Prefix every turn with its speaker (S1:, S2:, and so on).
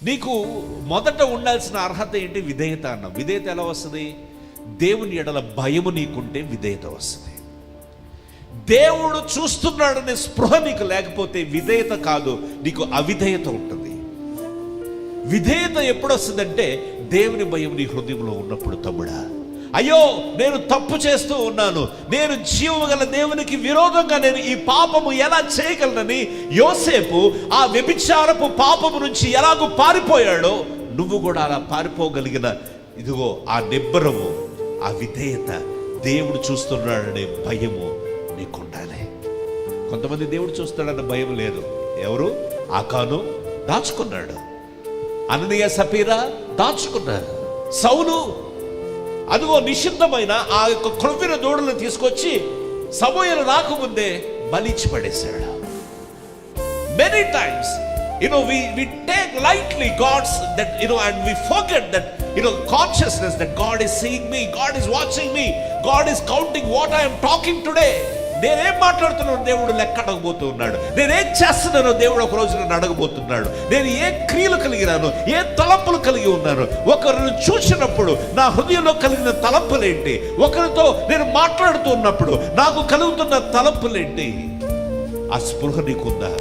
S1: నీకు మొదట ఉండాల్సిన అర్హత ఏంటి? విధేయత అన్న. విధేయత ఎలా వస్తుంది? దేవుని ఎడల భయము నీకుంటే విధేయత వస్తుంది. దేవుడు చూస్తున్నాడనే స్పృహ నీకు లేకపోతే విధేయత కాదు, నీకు అవిధేయత ఉంటుంది. విధేయత ఎప్పుడు వస్తుందంటే దేవుని భయం నీ హృదయంలో ఉన్నప్పుడు. తమ్ముడా, అయ్యో నేను తప్పు చేస్తూ ఉన్నాను, నేను జీవము గల దేవునికి విరోధంగా నేను ఈ పాపము ఎలా చేయగలనని యోసేపు ఆ వ్యభిచారపు పాపము నుంచి ఎలాగో పారిపోయాడో, నువ్వు కూడా అలా పారిపోగలిగిన ఇదిగో ఆ నిబ్బరము, ఆ విధేయత, దేవుడు చూస్తున్నాడనే భయము నీకుండాలి. కొంతమంది దేవుడు చూస్తాడన్న భయం లేదు. ఎవరు? ఆకాను దాచుకున్నాడు, అననీయ సపీరా దాచుకున్నారు, సౌలు అదిగో నిషిద్ధమైన ఆ యొక్క క్రొవ్విన దూడలను తీసుకొచ్చి సమూయేలు రాకముందే బలిచ్చి పడేశాడు. Many times, we take lightly God's that and we forget that consciousness that God is seeing me, God is watching me, God is counting what I am talking today. నేనేం మాట్లాడుతున్నాను దేవుడు లెక్క అడగబోతూ ఉన్నాడు. నేనేం చేస్తున్నానో దేవుడు ఒక రోజు నన్ను అడగబోతున్నాడు. నేను ఏ క్రియలు కలిగినాను, ఏ తలంపులు కలిగి ఉన్నాను, ఒకరిని చూసినప్పుడు నా హృదయంలో కలిగిన తలంపులేంటి, ఒకరితో నేను మాట్లాడుతూ ఉన్నప్పుడు నాకు కలుగుతున్న తలంపులేంటి, ఆ స్పృహ నీకుందా?